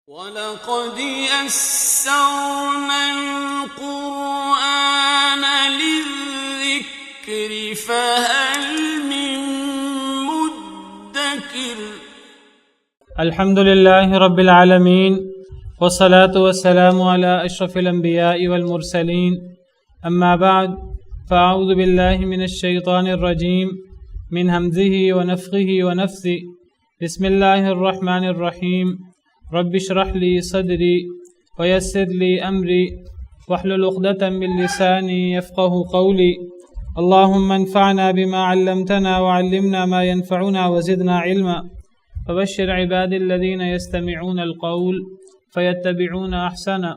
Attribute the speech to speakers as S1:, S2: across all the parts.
S1: وَلَقَدْ يَسَّرْنَا الْقُرْآنَ لِلذِّكْرِ فَهَلْ مِن مُّدَّكِرٍ۔
S2: الحمد لله رب العالمين والصلاة والسلام على أشرف الأنبياء والمرسلين، أما بعد فأعوذ بالله من الشيطان الرجيم من همزه ونفخه ونفثه. بسم الله الرحمن الرحيم. رب اشرح لي صدري ويسر لي أمري واحلل عقدة من لساني يفقه قولي. اللهم انفعنا بما علمتنا وعلمنا ما ينفعنا وزدنا علما. فبشر عباد الذين يستمعون القول فيتبعون أحسنه.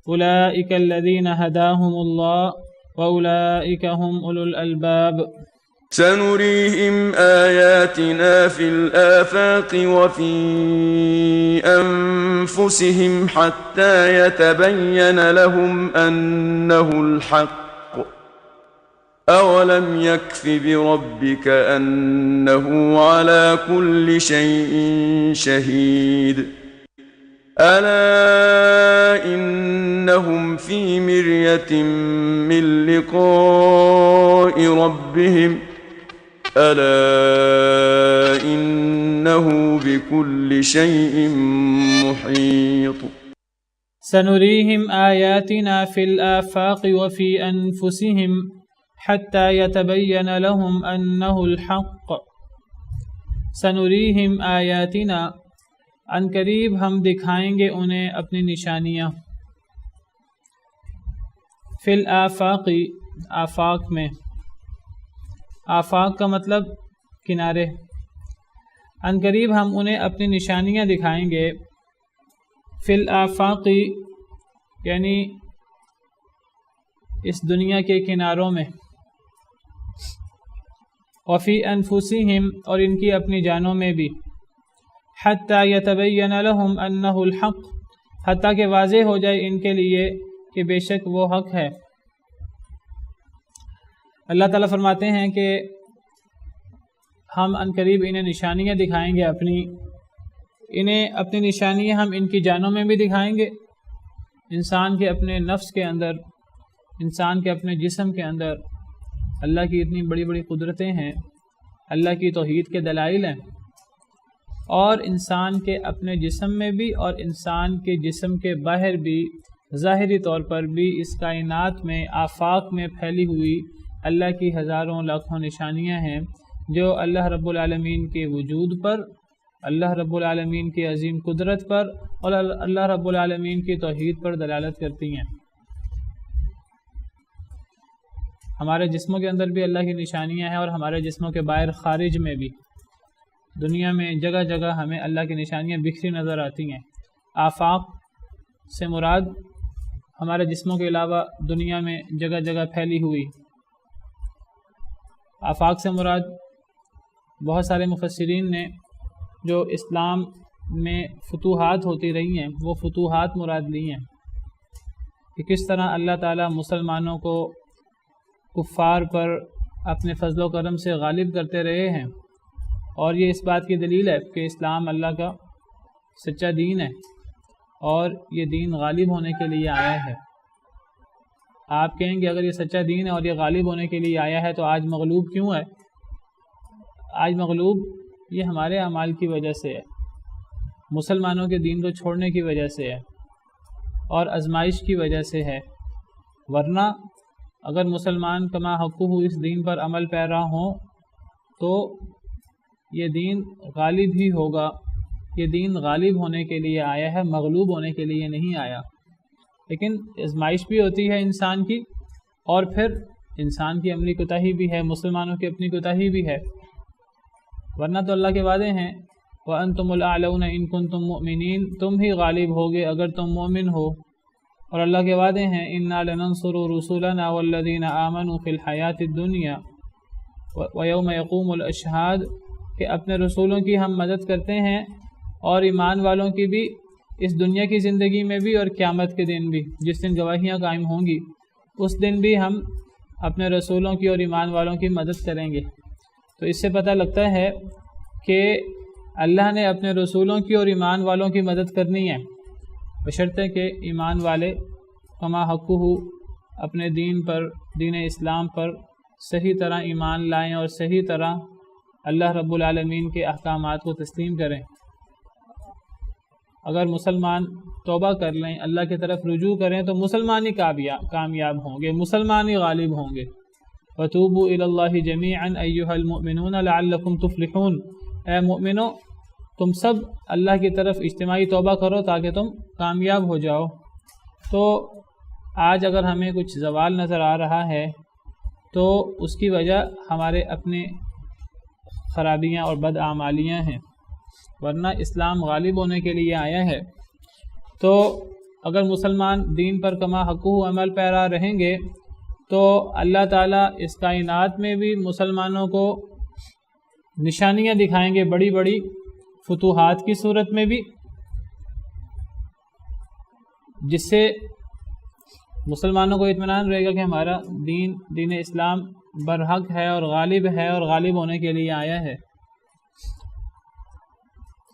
S2: أولئك الذين هداهم الله وأولئك هم أولو الألباب.
S3: سنريهم آياتنا في الآفاق وفي أنفسهم حتى يتبين لهم أنه الحق. أولم يكف بربك أنه على كل شيء شهيد. ألا إنهم في مرية من لقاء ربهم ألا إنه بكل شيء محيط.
S2: سنريهم آياتنا في الآفاق وفي أنفسهم حتى يتبين لهم أنه الحق. سنريهم آياتنا، ان قریب ہم دکھائیں گے انہیں اپنی نشانیاں، فی الآفاق، آفاق میں، آفاق کا مطلب کنارے، ان قریب ہم انہیں اپنی نشانیاں دکھائیں گے، فی الآفاق یعنی اس دنیا کے کناروں میں، وفی انفسہم اور ان کی اپنی جانوں میں بھی، حتی یتبین لہم انہ الحق، حتیٰ کہ واضح ہو جائے ان کے لیے کہ بے شک وہ حق ہے۔ اللہ تعالیٰ فرماتے ہیں کہ ہم عنقریب انہیں نشانیاں دکھائیں گے انہیں اپنی نشانیاں ہم ان کی جانوں میں بھی دکھائیں گے۔ انسان کے اپنے نفس کے اندر، انسان کے اپنے جسم کے اندر اللہ کی اتنی بڑی بڑی قدرتیں ہیں، اللہ کی توحید کے دلائل ہیں، اور انسان کے اپنے جسم میں بھی اور انسان کے جسم کے باہر بھی ظاہری طور پر بھی اس کائنات میں، آفاق میں پھیلی ہوئی اللہ کی ہزاروں لاکھوں نشانیاں ہیں جو اللہ رب العالمین کے وجود پر، اللہ رب العالمین کی عظیم قدرت پر اور اللہ رب العالمین کی توحید پر دلالت کرتی ہیں۔ ہمارے جسموں کے اندر بھی اللہ کی نشانیاں ہیں اور ہمارے جسموں کے باہر خارج میں بھی، دنیا میں جگہ جگہ ہمیں اللہ کی نشانیاں بکھری نظر آتی ہیں۔ آفاق سے مراد ہمارے جسموں کے علاوہ دنیا میں جگہ جگہ پھیلی ہوئی، آفاق سے مراد بہت سارے مفسرین نے جو اسلام میں فتوحات ہوتی رہی ہیں وہ فتوحات مراد لی ہیں کہ کس طرح اللہ تعالیٰ مسلمانوں کو کفار پر اپنے فضل و کرم سے غالب کرتے رہے ہیں، اور یہ اس بات کی دلیل ہے کہ اسلام اللہ کا سچا دین ہے اور یہ دین غالب ہونے کے لیے آیا ہے۔ آپ کہیں گے اگر یہ سچا دین ہے اور یہ غالب ہونے کے لیے آیا ہے تو آج مغلوب کیوں ہے؟ آج مغلوب یہ ہمارے اعمال کی وجہ سے ہے، مسلمانوں کے دین کو چھوڑنے کی وجہ سے ہے اور آزمائش کی وجہ سے ہے، ورنہ اگر مسلمان کما حقہ اس دین پر عمل پیرا ہوں تو یہ دین غالب ہی ہوگا۔ یہ دین غالب ہونے کے لیے آیا ہے، مغلوب ہونے کے لیے نہیں آیا۔ لیکن آزمائش بھی ہوتی ہے انسان کی، اور پھر انسان کی عملی کوتاہی بھی ہے، مسلمانوں کی اپنی کوتاہی بھی ہے، ورنہ تو اللہ کے وعدے ہیں وَأَنْتُمُ الْأَعْلَوْنَ إِن كُنتُم مُؤْمِنِينَ، تم ہی غالب ہوگے اگر تم مومن ہو، اور اللہ کے وعدے ہیں إِنَّا لَنَنصُرُ رُسُلَنَا وَالَّذِينَ آمَنُوا فِي الْحَيَاةِ الدُّنْيَا وَيَوْمَ يَقُومُ الْأَشْهَادُ، کہ اپنے رسولوں کی ہم مدد کرتے ہیں اور ایمان والوں کی بھی، اس دنیا کی زندگی میں بھی اور قیامت کے دن بھی، جس دن گواہیاں قائم ہوں گی اس دن بھی ہم اپنے رسولوں کی اور ایمان والوں کی مدد کریں گے۔ تو اس سے پتہ لگتا ہے کہ اللہ نے اپنے رسولوں کی اور ایمان والوں کی مدد کرنی ہے، بشرطے کہ ایمان والے کما حقہ اپنے دین پر، دین اسلام پر صحیح طرح ایمان لائیں اور صحیح طرح اللہ رب العالمین کے احکامات کو تسلیم کریں۔ اگر مسلمان توبہ کر لیں، اللہ کی طرف رجوع کریں تو مسلمان ہی کامیاب ہوں گے، مسلمان ہی غالب ہوں گے۔ وَتُوبُوا إِلَى اللَّهِ جَمِيعًا أَيُّهَا الْمُؤْمِنُونَ لَعَلَّكُمْ تُفْلِحُونَ، اے مومنو تم سب اللہ کی طرف اجتماعی توبہ کرو تاکہ تم کامیاب ہو جاؤ۔ تو آج اگر ہمیں کچھ زوال نظر آ رہا ہے تو اس کی وجہ ہمارے اپنے خرابیاں اور بدعمالیاں ہیں، ورنہ اسلام غالب ہونے کے لیے آیا ہے۔ تو اگر مسلمان دین پر کما حقہ عمل پیرا رہیں گے تو اللہ تعالیٰ اس کائنات میں بھی مسلمانوں کو نشانیاں دکھائیں گے، بڑی بڑی فتوحات کی صورت میں بھی، جس سے مسلمانوں کو اطمینان رہے گا کہ ہمارا دین اسلام برحق ہے اور غالب ہونے کے لیے آیا ہے۔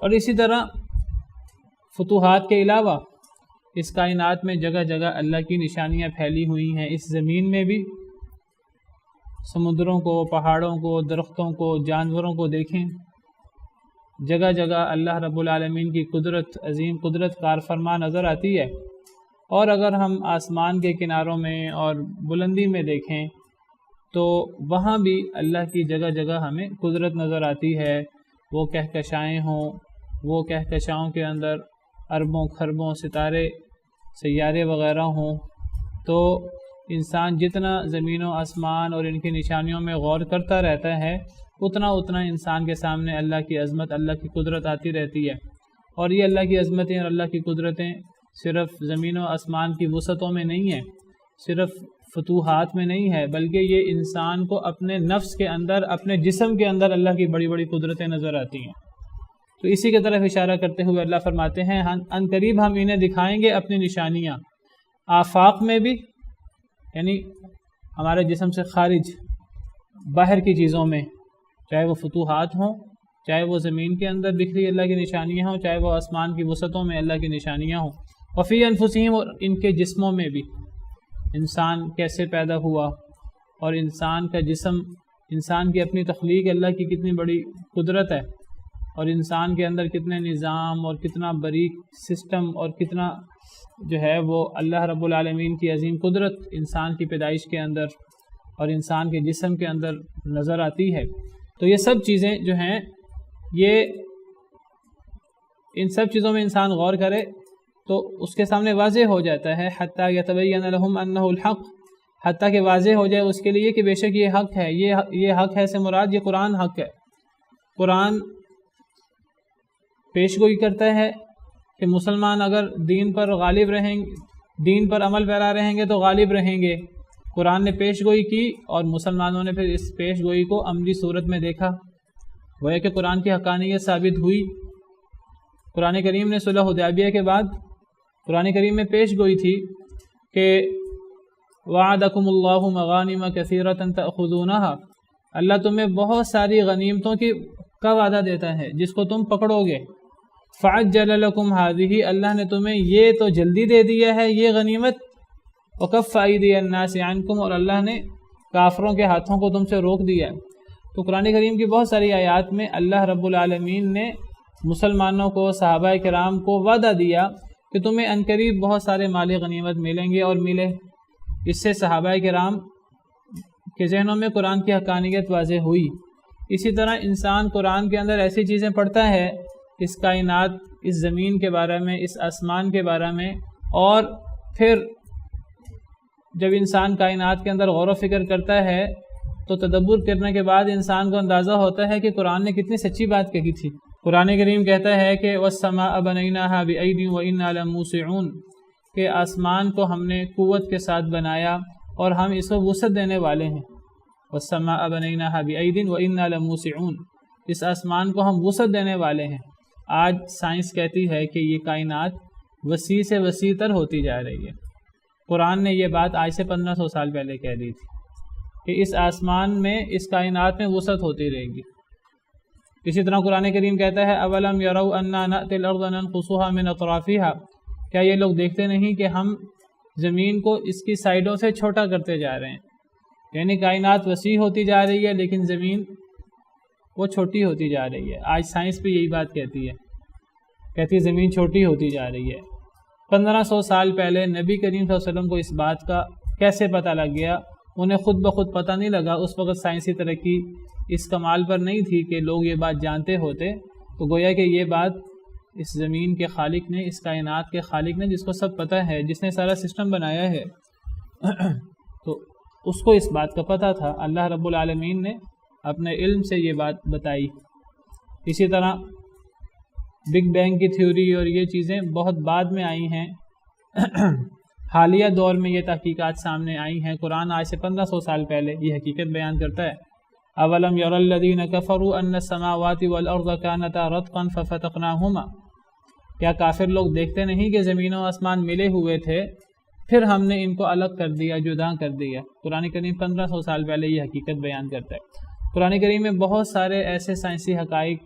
S2: اور اسی طرح فتوحات کے علاوہ اس کائنات میں جگہ جگہ اللہ کی نشانیاں پھیلی ہوئی ہیں، اس زمین میں بھی سمندروں کو، پہاڑوں کو، درختوں کو، جانوروں کو دیکھیں، جگہ جگہ اللہ رب العالمین کی قدرت، عظیم قدرت کار فرما نظر آتی ہے۔ اور اگر ہم آسمان کے کناروں میں اور بلندی میں دیکھیں تو وہاں بھی اللہ کی جگہ جگہ ہمیں قدرت نظر آتی ہے۔ وہ کہکشائیں ہوں، وہ کہکشاؤں کے اندر اربوں خربوں ستارے سیارے وغیرہ ہوں، تو انسان جتنا زمین و آسمان اور ان کی نشانیوں میں غور کرتا رہتا ہے اتنا انسان کے سامنے اللہ کی عظمت، اللہ کی قدرت آتی رہتی ہے۔ اور یہ اللہ کی عظمتیں اور اللہ کی قدرتیں صرف زمین و آسمان کی وسعتوں میں نہیں ہیں، صرف فتوحات میں نہیں ہے، بلکہ یہ انسان کو اپنے نفس کے اندر، اپنے جسم کے اندر اللہ کی بڑی بڑی قدرتیں نظر آتی ہیں۔ تو اسی کی طرف اشارہ کرتے ہوئے اللہ فرماتے ہیں ان قریب ہم انہیں دکھائیں گے اپنی نشانیاں، آفاق میں بھی، یعنی ہمارے جسم سے خارج باہر کی چیزوں میں، چاہے وہ فتوحات ہوں، چاہے وہ زمین کے اندر بکھری اللہ کی نشانیاں ہوں، چاہے وہ آسمان کی وسعتوں میں اللہ کی نشانیاں ہوں، وفی انفسہم، اور ان کے جسموں میں بھی، انسان کیسے پیدا ہوا اور انسان کا جسم، انسان کی اپنی تخلیق اللہ کی کتنی بڑی قدرت ہے، اور انسان کے اندر کتنے نظام اور کتنا باریک سسٹم اور کتنا جو ہے وہ اللہ رب العالمین کی عظیم قدرت انسان کی پیدائش کے اندر اور انسان کے جسم کے اندر نظر آتی ہے۔ تو یہ سب چیزیں جو ہیں، یہ ان سب چیزوں میں انسان غور کرے تو اس کے سامنے واضح ہو جاتا ہے، حتیٰ یتبین لہم انہ الحق، حتیٰ کہ واضح ہو جائے اس کے لیے کہ بے شک یہ حق ہے، یہ حق ہے سے مراد یہ قرآن حق ہے۔ قرآن پیش گوئی کرتا ہے کہ مسلمان اگر دین پر غالب رہیں گے، دین پر عمل پیرا رہیں گے تو غالب رہیں گے۔ قرآن نے پیش گوئی کی اور مسلمانوں نے پھر اس پیش گوئی کو عملی صورت میں دیکھا، وہ ہے کہ قرآن کی حقانیت ثابت ہوئی۔ قرآن کریم نے صلح حدیبیہ کے بعد قرآن کریم میں پیش گوئی تھی کہ وعدکم اللہ مغانم کثیرۃ تأخذونہا، اللہ تمہیں بہت ساری غنیمتوں کا وعدہ دیتا ہے جس کو تم پکڑو گے۔ فعجل لکم ہذہ، اللہ نے تمہیں یہ تو جلدی دے دیا ہے یہ غنیمت۔ وکف ایدی الناس عنکم، اور اللہ نے کافروں کے ہاتھوں کو تم سے روک دیا۔ تو قرآن کریم کی بہت ساری آیات میں اللہ رب العالمین نے مسلمانوں کو، صحابہ کرام کو وعدہ دیا کہ تمہیں عنقریب بہت سارے مال غنیمت ملیں گے، اور ملے۔ اس سے صحابہ کرام کے ذہنوں میں قرآن کی حقانیت واضح ہوئی۔ اسی طرح انسان قرآن کے اندر ایسی چیزیں پڑھتا ہے، اس کائنات، اس زمین کے بارے میں، اس آسمان کے بارے میں، اور پھر جب انسان کائنات کے اندر غور و فکر کرتا ہے تو تدبر کرنے کے بعد انسان کو اندازہ ہوتا ہے کہ قرآن نے کتنی سچی بات کہی تھی۔ قرآن کریم کہتا ہے کہ وَالسَّمَاءَ بَنَيْنَاهَا بِأَيْدٍ وَإِنَّا لَمُوسِعُونَ، کہ آسمان کو ہم نے قوت کے ساتھ بنایا اور ہم اس کو وسعت دینے والے ہیں۔ وَالسَّمَاءَ بَنَيْنَاهَا بِأَيْدٍ وَإِنَّا لَمُوسِعُونَ، اس آسمان کو ہم وسعت دینے والے ہیں۔ آج سائنس کہتی ہے کہ یہ کائنات وسیع سے وسیع تر ہوتی جا رہی ہے۔ قرآن نے یہ بات آج سے 1500 سال پہلے کہہ دی تھی کہ اس آسمان میں، اس کائنات میں وسعت ہوتی رہے گی۔ اسی طرح قرآن کریم کہتا ہے اولم یروا انا نأتی الارض ننقصها من اطرافها، کیا یہ لوگ دیکھتے نہیں کہ ہم زمین کو اس کی سائڈوں سے چھوٹا کرتے جا رہے ہیں، یعنی کائنات وسیع ہوتی جا رہی ہے لیکن زمین وہ چھوٹی ہوتی جا رہی ہے۔ آج سائنس بھی یہی بات کہتی ہے زمین چھوٹی ہوتی جا رہی ہے۔ 1500 سال پہلے نبی کریم صلی اللہ علیہ وسلم کو اس بات کا کیسے پتہ لگ گیا؟ انہیں خود بخود پتہ نہیں لگا، اس وقت سائنسی ترقی اس کمال پر نہیں تھی کہ لوگ یہ بات جانتے ہوتے، تو گویا کہ یہ بات اس زمین کے خالق نے، اس کائنات کے خالق نے، جس کو سب پتہ ہے، جس نے سارا سسٹم بنایا ہے تو اس کو اس بات کا پتہ تھا۔ اللہ رب العالمین نے اپنے علم سے یہ بات بتائی۔ اسی طرح بگ بینگ کی تھیوری اور یہ چیزیں بہت بعد میں آئی ہیں، حالیہ دور میں یہ تحقیقات سامنے آئی ہیں۔ قرآن آج سے 1500 سال پہلے یہ حقیقت بیان کرتا ہے۔ اولم یری الذین کفروا ان السماوات والارض کانتا رتقا ففتقناہما، کیا کافر لوگ دیکھتے نہیں کہ زمین و آسمان ملے ہوئے تھے پھر ہم نے ان کو الگ کر دیا، جدا کر دیا۔ قرآن کریم 1500 سال پہلے یہ حقیقت بیان کرتا ہے۔ قرآن کریم میں بہت سارے ایسے سائنسی حقائق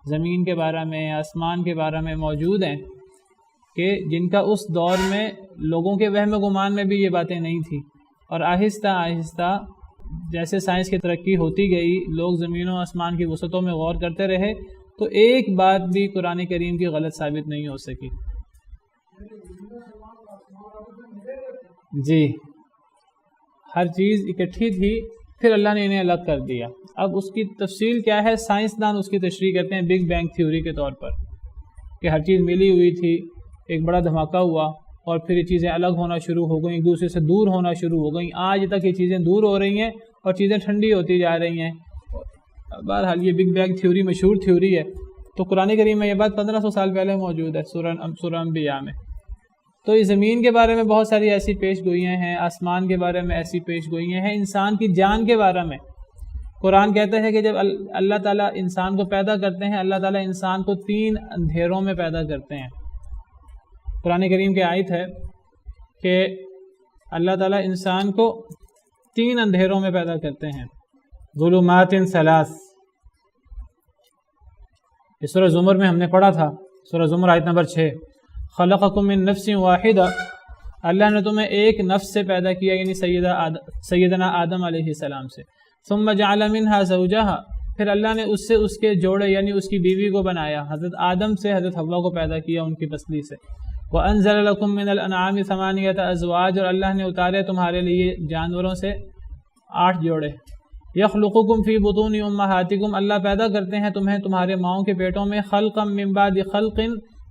S2: زمین کے بارے میں، آسمان کے بارے میں موجود ہیں کہ جن کا اس دور میں لوگوں کے وہم و گمان میں بھی یہ باتیں نہیں تھیں، اور آہستہ آہستہ جیسے سائنس کی ترقی ہوتی گئی، لوگ زمین و آسمان کی وسعتوں میں غور کرتے رہے، تو ایک بات بھی قرآن کریم کی غلط ثابت نہیں ہو سکی۔ جی، ہر چیز اکٹھی تھی، پھر اللہ نے انہیں الگ کر دیا۔ اب اس کی تفصیل کیا ہے، سائنسدان اس کی تشریح کرتے ہیں بگ بینگ تھیوری کے طور پر، کہ ہر چیز ملی ہوئی تھی، ایک بڑا دھماکہ ہوا اور پھر یہ چیزیں الگ ہونا شروع ہو گئیں، ایک دوسرے سے دور ہونا شروع ہو گئیں، آج تک یہ چیزیں دور ہو رہی ہیں اور چیزیں ٹھنڈی ہوتی جا رہی ہیں۔ بہرحال یہ بگ بینگ تھیوری مشہور تھیوری ہے، تو قرآن کریم میں یہ بات 1500 سال پہلے موجود ہے سورہ انبیاء میں۔ تو اس زمین کے بارے میں بہت ساری ایسی پیش گوئیاں ہیں، آسمان کے بارے میں ایسی پیش گوئیاں ہیں، انسان کی جان کے بارے میں قرآن کہتا ہے کہ جب اللہ تعالیٰ انسان کو پیدا کرتے ہیں، اللہ تعالیٰ انسان کو 3 اندھیروں میں پیدا کرتے ہیں۔ قرآن کریم کی آیت ہے کہ اللہ تعالیٰ انسان کو 3 اندھیروں میں پیدا کرتے ہیں، ظلمات ثلاث۔ اس سورہ زمر میں ہم نے پڑھا تھا، سورہ زمر آیت نمبر 6، خلقکم من نفس واحدہ، اللہ نے تمہیں ایک نفس سے پیدا کیا، یعنی سیدنا آدم علیہ السلام سے، ثم جعل منها زوجہا، پھر اللہ نے اس سے اس کے جوڑے یعنی اس کی بیوی کو بنایا، حضرت آدم سے حضرت حوا کو پیدا کیا ان کی پسلی سے۔ وَأَنزَلَ لَكُم مِّنَ الْأَنْعَامِ ثَمَانِيَةَ أَزْوَاجٍ، اور اللہ نے اتارے تمہارے لیے جانوروں سے 8 جوڑے۔ يَخْلُقُكُم فِي بُطُونِ أُمَّهَاتِكُم، اللہ پیدا کرتے ہیں تمہیں تمہارے ماؤں کے پیٹوں میں، خلقا من بعد خلق،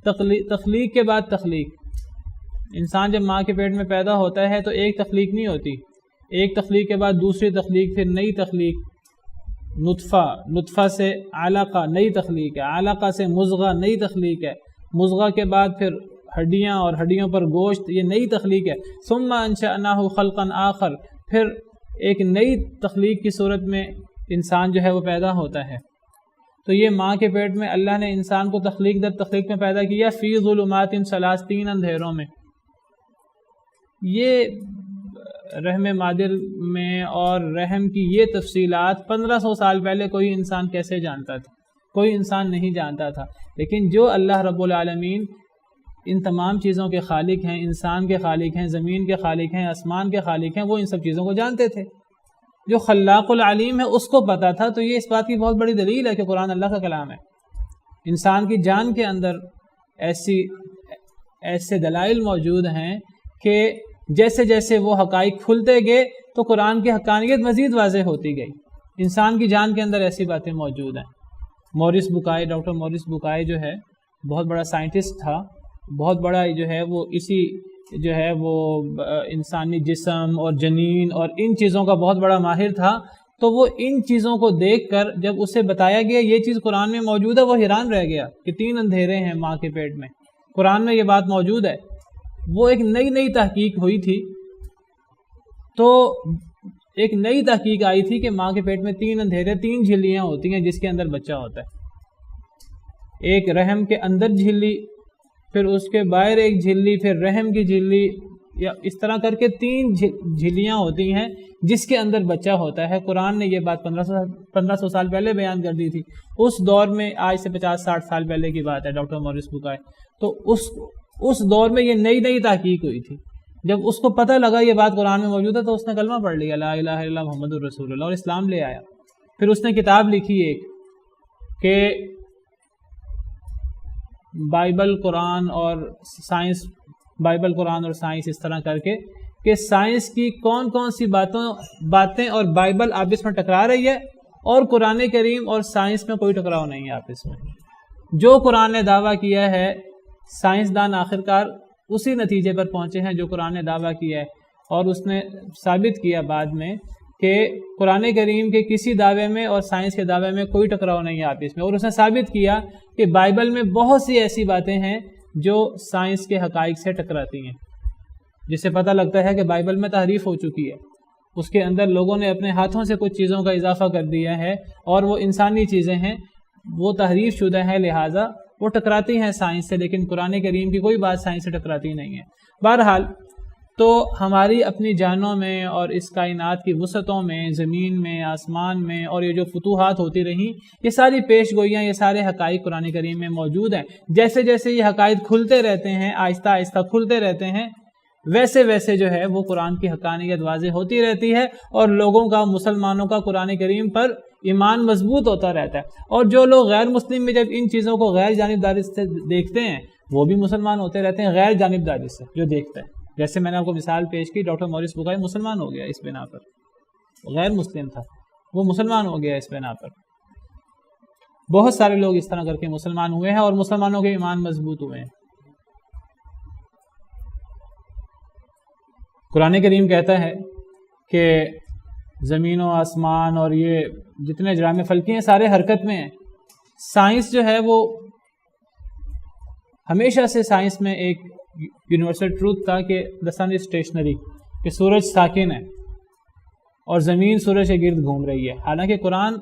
S2: تخلیق کے بعد تخلیق۔ انسان جب ماں کے پیٹ میں پیدا ہوتا ہے تو ایک تخلیق نہیں ہوتی، ایک تخلیق کے بعد دوسری تخلیق، پھر نئی تخلیق، نطفہ سے علقہ نئی تخلیق ہے، علقہ سے مضغہ نئی تخلیق ہے، مضغہ کے بعد پھر ہڈیاں اور ہڈیوں پر گوشت، یہ نئی تخلیق ہے۔ ثم انشأناه خلقا آخر، پھر ایک نئی تخلیق کی صورت میں انسان جو ہے وہ پیدا ہوتا ہے۔ تو یہ ماں کے پیٹ میں اللہ نے انسان کو تخلیق در تخلیق میں پیدا کیا، فی ظلمات ثلاث، 3 اندھیروں میں۔ یہ رحم مادر میں اور رحم کی یہ تفصیلات 1500 سال پہلے کوئی انسان کیسے جانتا تھا؟ کوئی انسان نہیں جانتا تھا، لیکن جو اللہ رب العالمین ان تمام چیزوں کے خالق ہیں، انسان کے خالق ہیں، زمین کے خالق ہیں، آسمان کے خالق ہیں، وہ ان سب چیزوں کو جانتے تھے۔ جو خلاق العلیم ہے اس کو پتا تھا، تو یہ اس بات کی بہت بڑی دلیل ہے کہ قرآن اللہ کا کلام ہے۔ انسان کی جان کے اندر ایسے دلائل موجود ہیں کہ جیسے جیسے وہ حقائق کھلتے گئے تو قرآن کی حقانیت مزید واضح ہوتی گئی۔ انسان کی جان کے اندر ایسی باتیں موجود ہیں۔ مورس بکائے، ڈاکٹر مورس بکائے جو ہے بہت بڑا سائنٹسٹ تھا، بہت بڑا جو ہے وہ اسی جو ہے وہ انسانی جسم اور جنین اور ان چیزوں کا بہت بڑا ماہر تھا۔ تو وہ ان چیزوں کو دیکھ کر جب اسے بتایا گیا یہ چیز قرآن میں موجود ہے، وہ حیران رہ گیا کہ 3 اندھیرے ہیں ماں کے پیٹ میں، قرآن میں یہ بات موجود ہے۔ وہ ایک نئی تحقیق ہوئی تھی، تو ایک نئی تحقیق آئی تھی کہ ماں کے پیٹ میں 3 اندھیرے، 3 جھلیاں ہوتی ہیں جس کے اندر بچہ ہوتا ہے۔ ایک رحم کے اندر جھلی، پھر اس کے باہر ایک جھلی، پھر رحم کی جھلی، یا اس طرح کر کے 3 جھلیاں ہوتی ہیں جس کے اندر بچہ ہوتا ہے. قرآن نے یہ بات 1500 سال پہلے بیان کر دی تھی. اس دور میں آج سے 50-60 سال پہلے کی بات ہے، ڈاکٹر مورس بکائے. تو اس دور میں یہ نئی تحقیق ہوئی تھی. جب اس کو پتہ لگا یہ بات قرآن میں موجود ہے تو اس نے کلمہ پڑھ لیا، لا الہ الا اللہ محمد الرسول اللہ، اور اسلام لے آیا. پھر اس نے کتاب لکھی ایک کہ بائبل قرآن اور سائنس، بائبل قرآن اور سائنس اس طرح کر کے کہ سائنس کی کون کون سی باتیں اور بائبل آپس میں ٹکرا رہی ہے، اور قرآن کریم اور سائنس میں کوئی ٹکراؤ نہیں ہے آپس میں. جو قرآن نے دعویٰ کیا ہے سائنسدان آخرکار اسی نتیجے پر پہنچے ہیں جو قرآن نے دعویٰ کیا ہے. اور اس نے ثابت کیا بعد میں کہ قرآن کریم کے کسی دعوے میں اور سائنس کے دعوے میں کوئی ٹکراؤ نہیں ہے آپس میں. اور اس نے ثابت کیا کہ بائبل میں بہت سی ایسی باتیں ہیں جو سائنس کے حقائق سے ٹکراتی ہیں، جس سے پتہ لگتا ہے کہ بائبل میں تحریف ہو چکی ہے. اس کے اندر لوگوں نے اپنے ہاتھوں سے کچھ چیزوں کا اضافہ کر دیا ہے، اور وہ انسانی چیزیں ہیں، وہ تحریف شدہ ہے، لہٰذا وہ ٹکراتی ہیں سائنس سے. لیکن قرآن کریم کی کوئی بات سائنس سے ٹکراتی نہیں ہے. بہرحال تو ہماری اپنی جانوں میں اور اس کائنات کی وسعتوں میں، زمین میں، آسمان میں، اور یہ جو فتوحات ہوتی رہیں، یہ ساری پیش گوئیاں، یہ سارے حقائق قرآن کریم میں موجود ہیں. جیسے جیسے یہ حقائق کھلتے رہتے ہیں، آہستہ آہستہ کھلتے رہتے ہیں، ویسے ویسے جو ہے وہ قرآن کی حقانیت واضح ہوتی رہتی ہے، اور لوگوں کا، مسلمانوں کا قرآن کریم پر ایمان مضبوط ہوتا رہتا ہے. اور جو لوگ غیر مسلم میں جب ان چیزوں کو غیر جانبداری سے دیکھتے ہیں، وہ بھی مسلمان ہوتے رہتے ہیں غیر جانبداری سے جو دیکھتا ہے. جیسے میں نے آپ کو مثال پیش کی، ڈاکٹر مورس بکائی مسلمان ہو گیا اس بنا پر، غیر مسلم تھا وہ مسلمان ہو گیا اس بنا پر. بہت سارے لوگ اس طرح کر کے مسلمان ہوئے ہیں، اور مسلمانوں کے ایمان مضبوط ہوئے ہیں. قرآن کریم کہتا ہے کہ زمین و آسمان اور یہ جتنے جرائم فلکی ہیں سارے حرکت میں ہیں. سائنس جو ہے وہ ہمیشہ سے سائنس میں ایک یونیورسل ٹروتھ تھا کہ the sun is stationary، کہ سورج ساکن ہے اور زمین سورج کے گرد گھوم رہی ہے. حالانکہ قرآن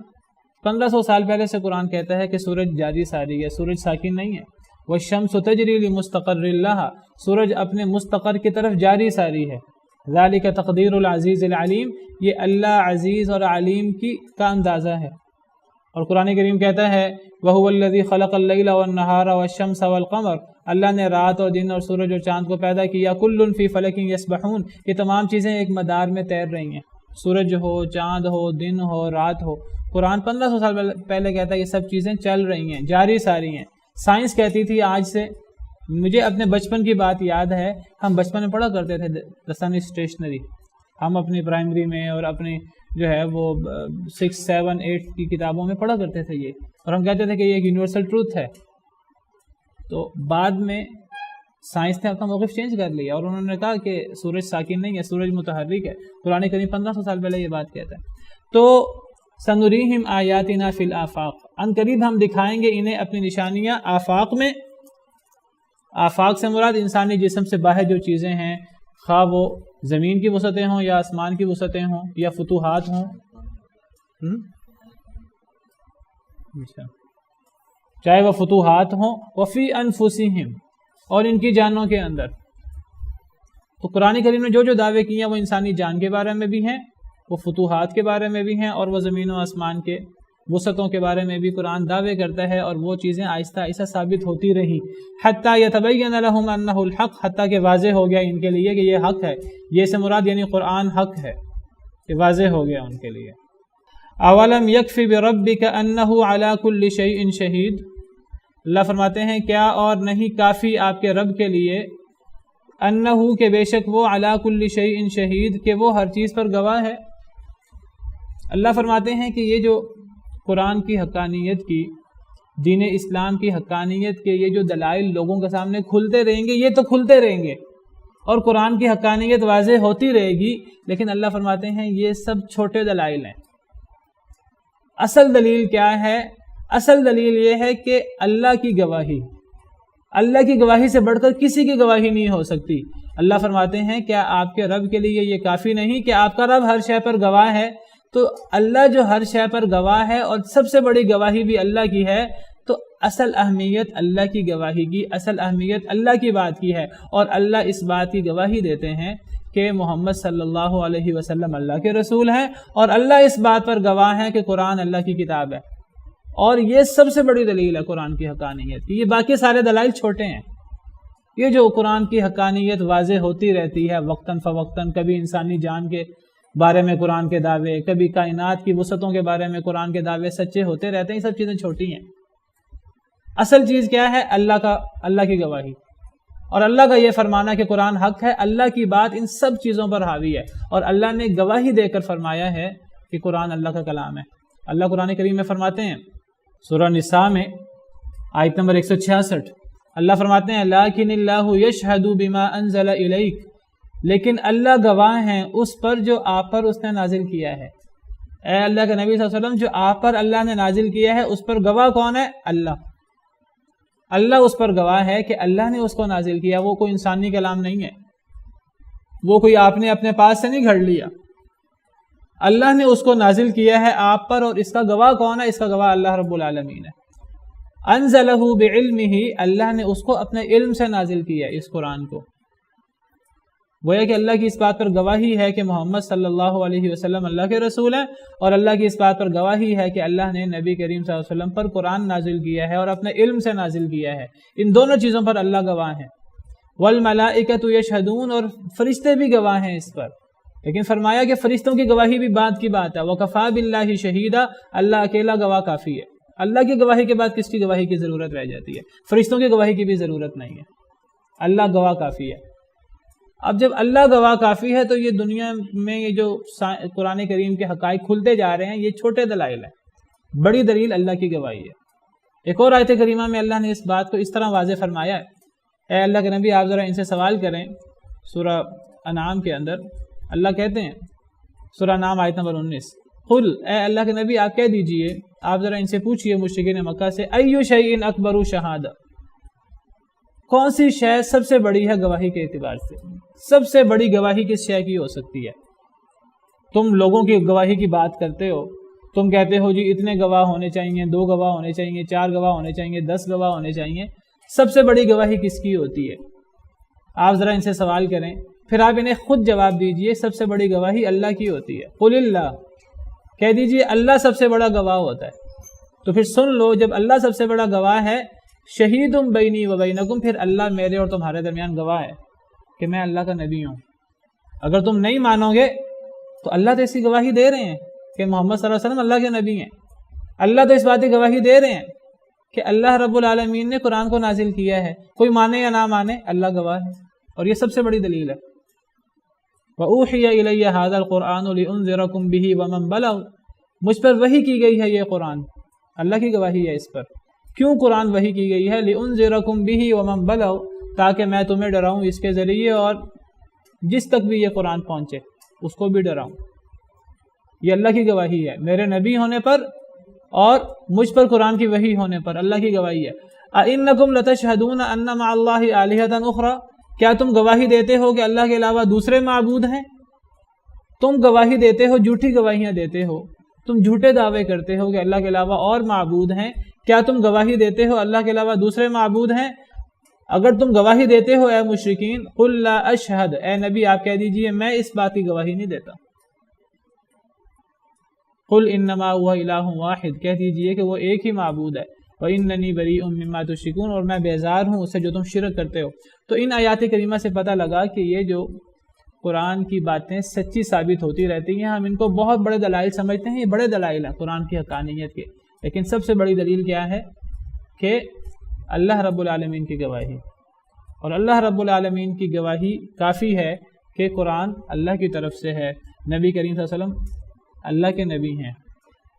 S2: 1500 سال پہلے سے قرآن کہتا ہے کہ سورج جاری ساری ہے، سورج ساکن نہیں ہے. وَالشَّمْسُ تَجْرِي لِمُسْتَقَرٍّ لَهَا، سورج اپنے مستقر کی طرف جاری ساری ہے. ذَلِكَ تَقْدِيرُ الْعَزِيزِ الْعَلِيمِ، یہ اللہ عزیز اور علیم کا اندازہ ہے. اور قرآن کریم کہتا ہے وَهُوَ الَّذِي خَلَقَ اللَّيْلَ وَالنَّهَارَ وَالشَّمْسَ وَالْقَمَرَ، اللہ نے رات اور دن اور سورج اور چاند کو پیدا کیا. كُلٌّ فِي فَلَكٍ يَسْبَحُونَ، یہ تمام چیزیں ایک مدار میں تیر رہی ہیں. سورج ہو، چاند ہو، دن ہو، رات ہو. قرآن 1500 سال پہلے کہتا ہے یہ سب چیزیں چل رہی ہیں، جاری ساری ہیں. سائنس کہتی تھی آج سے، مجھے اپنے بچپن کی بات یاد ہے، ہم بچپن میں پڑھا کرتے تھے the sun is stationary. ہم اپنی پرائمری میں اور اپنی جو ہے وہ 6, 7, 8 کی کتابوں میں پڑھا کرتے تھے یہ، اور ہم کہتے تھے کہ یہ ایک یونیورسل ٹروتھ ہے. تو بعد میں سائنس نے اپنا موقف چینج کر لیا اور انہوں نے کہا کہ سورج ساکن نہیں ہے، سورج متحرک ہے. قرآن کریم 1500 سال پہلے یہ بات کہتا ہے. تو سنریہم آیاتنا فی الآفاق، ان قریب ہم دکھائیں گے انہیں اپنی نشانیاں آفاق میں. آفاق سے مراد انسانی جسم سے باہر جو چیزیں ہیں، خواہ وہ زمین کی وسعتیں ہوں یا آسمان کی وسعتیں ہوں یا فتوحات ہوں، چاہے وہ فتوحات ہوں، وفی انفسہم، اور ان کی جانوں کے اندر. تو قرآن کریم نے جو جو دعوے کیے ہیں وہ انسانی جان کے بارے میں بھی ہیں، وہ فتوحات کے بارے میں بھی ہیں، اور وہ زمین و آسمان کے وسعتوں کے بارے میں بھی قرآن دعوے کرتا ہے. اور وہ چیزیں آہستہ آہستہ ثابت ہوتی رہی، حتیٰ یتبین لہم انہ الحق، حتیٰ کہ واضح ہو گیا ان کے لیے کہ یہ حق ہے. یہ سے مراد یعنی قرآن حق ہے، کہ واضح ہو گیا ان کے لیے. اولم یکفی بربک انہ علی کل شیء شہید، اللہ فرماتے ہیں کیا اور نہیں کافی آپ کے رب کے لیے، انہ کہ بے شک وہ، علی کل شیء شہید کہ وہ ہر چیز پر گواہ ہے. اللہ فرماتے ہیں کہ یہ جو قرآن کی حقانیت کی، دین اسلام کی حقانیت کے یہ جو دلائل لوگوں کے سامنے کھلتے رہیں گے، یہ تو کھلتے رہیں گے اور قرآن کی حقانیت واضح ہوتی رہے گی، لیکن اللہ فرماتے ہیں یہ سب چھوٹے دلائل ہیں. اصل دلیل کیا ہے؟ اصل دلیل یہ ہے کہ اللہ کی گواہی، اللہ کی گواہی سے بڑھ کر کسی کی گواہی نہیں ہو سکتی. اللہ فرماتے ہیں کیا آپ کے رب کے لیے یہ کافی نہیں کہ آپ کا رب ہر شے پر گواہ ہے؟ تو اللہ جو ہر شے پر گواہ ہے اور سب سے بڑی گواہی بھی اللہ کی ہے، تو اصل اہمیت اللہ کی گواہی کی، اصل اہمیت اللہ کی بات کی ہے، اور اللہ اس بات کی گواہی دیتے ہیں کہ محمد صلی اللہ علیہ وسلم اللہ کے رسول ہیں، اور اللہ اس بات پر گواہ ہے کہ قرآن اللہ کی کتاب ہے۔ اور یہ سب سے بڑی دلیل ہے قرآن کی حقانیت کی۔ یہ باقی سارے دلائل چھوٹے ہیں، یہ جو قرآن کی حقانیت واضح ہوتی رہتی ہے وقتاً فوقتاً، کبھی انسانی جان کے بارے میں قرآن کے دعوے، کبھی کائنات کی وسعتوں کے بارے میں قرآن کے دعوے سچے ہوتے رہتے ہیں، یہ سب چیزیں چھوٹی ہیں۔ اصل چیز کیا ہے؟ اللہ کی گواہی، اور اللہ کا یہ فرمانا کہ قرآن حق ہے۔ اللہ کی بات ان سب چیزوں پر حاوی ہے، اور اللہ نے گواہی دے کر فرمایا ہے کہ قرآن اللہ کا کلام ہے۔ اللہ قرآن کریم میں فرماتے ہیں سورہ نساء میں آیت نمبر 166، اللہ فرماتے ہیں لیکن اللہ یشہد بما انزل الیک، لیکن اللہ گواہ ہیں اس پر جو آپ پر اس نے نازل کیا ہے۔ اے اللہ کے نبی صلی اللہ علیہ وسلم، جو آپ پر اللہ نے نازل کیا ہے اس پر گواہ کون ہے؟ اللہ اس پر گواہ ہے کہ اللہ نے اس کو نازل کیا، وہ کوئی انسانی کلام نہیں ہے، وہ کوئی آپ نے اپنے پاس سے نہیں گھڑ لیا، اللہ نے اس کو نازل کیا ہے آپ پر، اور اس کا گواہ کون ہے؟ اس کا گواہ اللہ رب العالمین ہے۔ انزلہ بعلمہ، اللہ نے اس کو اپنے علم سے نازل کیا اس قرآن کو۔ گویا کہ اللہ کی اس بات پر گواہی ہے کہ محمد صلی اللہ علیہ وسلم اللہ کے رسول ہیں، اور اللہ کی اس بات پر گواہی ہے کہ اللہ نے نبی کریم صلی اللہ علیہ وسلم پر قرآن نازل کیا ہے اور اپنے علم سے نازل کیا ہے۔ ان دونوں چیزوں پر اللہ گواہ ہیں۔ والملائکۃ یشہدون، اور فرشتے بھی گواہ ہیں اس پر، لیکن فرمایا کہ فرشتوں کی گواہی بھی بات کی بات ہے۔ وکفیٰ باللہ شہیدا، اللہ اکیلا گواہ کافی ہے۔ اللہ کی گواہی کے بعد کس کی گواہی کی ضرورت رہ جاتی ہے؟ فرشتوں کی گواہی کی بھی ضرورت نہیں ہے، اللہ گواہ کافی ہے۔ اب جب اللہ گواہ کافی ہے تو یہ دنیا میں یہ جو قرآن کریم کے حقائق کھلتے جا رہے ہیں یہ چھوٹے دلائل ہیں، بڑی دلیل اللہ کی گواہی ہے۔ ایک اور آیت کریمہ میں اللہ نے اس بات کو اس طرح واضح فرمایا ہے۔ اے اللہ کے نبی، آپ ذرا ان سے سوال کریں۔ سورہ انعام کے اندر اللہ کہتے ہیں، سورہ انعام آیت نمبر 19، قل، اے اللہ کے نبی آپ کہہ دیجئے، آپ ذرا ان سے پوچھئے مشرکین مکہ سے، ایو شیء اکبر شہادہ، کون سی شے سب سے بڑی ہے گواہی کے اعتبار سے؟ سب سے بڑی گواہی کس شے کی ہو سکتی ہے؟ تم لوگوں کی گواہی کی بات کرتے ہو، تم کہتے ہو جی اتنے گواہ ہونے چاہیے، 2 گواہ ہونے چاہیے، 4 گواہ ہونے چاہیے، 10 گواہ ہونے چاہیے۔ سب سے بڑی گواہی کس کی ہوتی ہے؟ آپ ذرا ان سے سوال کریں، پھر آپ انہیں خود جواب دیجئے، سب سے بڑی گواہی اللہ کی ہوتی ہے۔ قل اللہ، کہہ دیجئے اللہ سب سے بڑا گواہ ہوتا ہے۔ تو پھر سن لو، جب اللہ سب سے بڑا گواہ ہے، شہید بینی و بینکم، پھر اللہ میرے اور تمہارے درمیان گواہ ہے کہ میں اللہ کا نبی ہوں۔ اگر تم نہیں مانو گے تو اللہ تو اس کی گواہی دے رہے ہیں کہ محمد صلی اللہ علیہ وسلم اللہ کے نبی ہیں۔ اللہ تو اس بات کی گواہی دے رہے ہیں کہ اللہ رب العالمین نے قرآن کو نازل کیا ہے، کوئی مانے یا نہ مانے اللہ گواہ ہے، اور یہ سب سے بڑی دلیل ہے۔ وَأُوحِيَ إِلَيَّ هَذَا الْقُرْآنُ لِأُنذِرَكُم بِهِ وَمَن بَلَغَ، مجھ پر وحی کی گئی ہے یہ قرآن، اللہ کی گواہی ہے اس پر۔ کیوں قرآن وحی کی گئی ہے؟ لِأُنذِرَكُم بِهِ وَمَن بَلَغَ، تاکہ میں تمہیں ڈراؤں اس کے ذریعے اور جس تک بھی یہ قرآن پہنچے اس کو بھی ڈراؤں۔ یہ اللہ کی گواہی ہے میرے نبی ہونے پر اور مجھ پر قرآن کی وحی ہونے پر، اللہ کی گواہی ہے۔ أَإِنَّكُمْ لَتَشْهَدُونَ أَنَّ مَعَ اللَّهِ آلِهَةً أُخْرَى، کیا تم گواہی دیتے ہو کہ اللہ کے علاوہ دوسرے معبود ہیں؟ تم گواہی دیتے ہو، جھوٹی گواہیاں دیتے ہو، تم جھوٹے دعوے کرتے ہو کہ اللہ کے علاوہ اور معبود ہیں۔ کیا تم گواہی دیتے ہو اللہ کے علاوہ دوسرے معبود ہیں؟ اگر تم گواہی دیتے ہو اے مشرکین، قل لا اشہد، اے نبی آپ کہہ دیجئے میں اس بات کی گواہی نہیں دیتا۔ قل انما هو الہ واحد، کہہ دیجئے کہ وہ ایک ہی معبود ہے۔ وَإِنَّنِي بَرِيءٌ مِّمَّا تُشْرِكُونَ، اور میں بیزار ہوں اس سے جو تم شرک کرتے ہو۔ تو ان آیات کریمہ سے پتہ لگا کہ یہ جو قرآن کی باتیں سچی ثابت ہوتی رہتی ہیں، ہم ان کو بہت بڑے دلائل سمجھتے ہیں، یہ بڑے دلائل ہیں قرآن کی حقانیت کے، لیکن سب سے بڑی دلیل کیا ہے؟ کہ اللہ رب العالمین کی گواہی، اور اللہ رب العالمین کی گواہی کافی ہے کہ قرآن اللہ کی طرف سے ہے، نبی کریم صلی اللہ علیہ وسلم اللہ کے نبی ہیں۔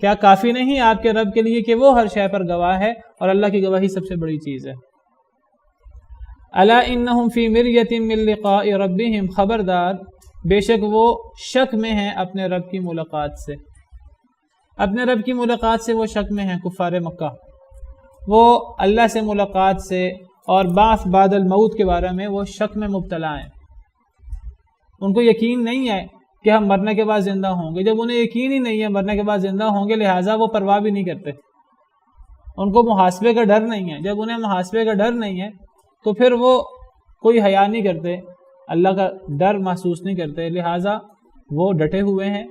S2: کیا کافی نہیں آپ کے رب کے لیے کہ وہ ہر شے پر گواہ ہے، اور اللہ کی گواہی سب سے بڑی چیز ہے۔ الا انہم فی مریۃ من لقاء ربہم، خبردار بے شک وہ شک میں ہیں اپنے رب کی ملاقات سے، اپنے رب کی ملاقات سے وہ شک میں ہیں۔ کفار مکہ وہ اللہ سے ملاقات سے اور بعث بعد الموت کے بارے میں وہ شک میں مبتلا ہیں، ان کو یقین نہیں ہے کہ ہم مرنے کے بعد زندہ ہوں گے۔ جب انہیں یقین ہی نہیں ہے مرنے کے بعد زندہ ہوں گے، لہٰذا وہ پرواہ بھی نہیں کرتے۔ ان کو محاسبے کا ڈر نہیں ہے. جب انہیں محاسبے کا ڈر نہیں ہے تو پھر وہ کوئی حیا نہیں کرتے، اللہ کا ڈر محسوس نہیں کرتے، لہٰذا وہ ڈٹے ہوئے ہیں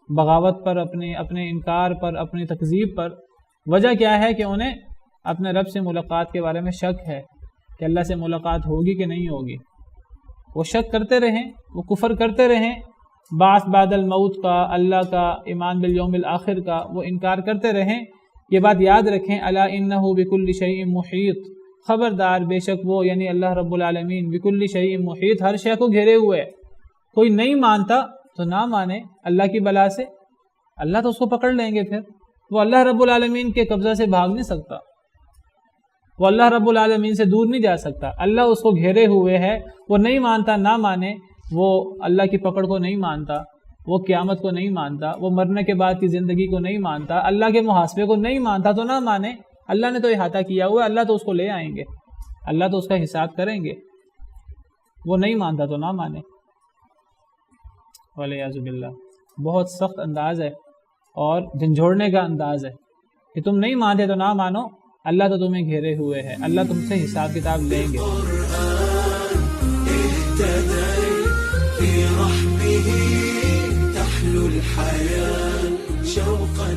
S2: بغاوت پر، اپنے انکار پر، اپنی تکذیب پر. وجہ کیا ہے کہ انہیں اپنے رب سے ملاقات کے بارے میں شک ہے کہ اللہ سے ملاقات ہوگی کہ نہیں ہوگی. وہ شک کرتے رہیں، وہ کفر کرتے رہیں، بعث بعد الموت کا، اللہ کا، ایمان بالیوم الآخر کا وہ انکار کرتے رہیں. یہ بات یاد رکھیں، الا انہ بکل شیء محیط، خبردار بے شک وہ یعنی اللہ رب العالمین بکل شیء محیط، ہر شے کو گھیرے ہوئے ہے. کوئی نہیں مانتا تو نہ مانے اللہ کی بلا سے، اللہ تو اس کو پکڑ لیں گے. پھر وہ اللہ رب العالمین کے قبضہ سے بھاگ نہیں سکتا، وہ اللہ رب العالمین سے دور نہیں جا سکتا. اللہ اس کو گھیرے ہوئے ہے، وہ نہیں مانتا نہ مانے. وہ اللہ کی پکڑ کو نہیں مانتا، وہ قیامت کو نہیں مانتا، وہ مرنے کے بعد کی زندگی کو نہیں مانتا، اللہ کے محاسبے کو نہیں مانتا تو نہ مانے. اللہ نے تو احاطہ کیا ہوا ہے، اللہ تو اس کو لے آئیں گے، اللہ تو اس کا حساب کریں گے. وہ نہیں مانتا تو نہ مانے. والعیاذ باللہ. بہت سخت انداز ہے اور جھنجھوڑنے کا انداز ہے کہ تم نہیں مانتے تو نہ مانو، اللہ تو تمہیں گھیرے ہوئے ہے، اللہ تم سے حساب کتاب لیں گے.
S4: في رحمه تحلو الحياة شوقا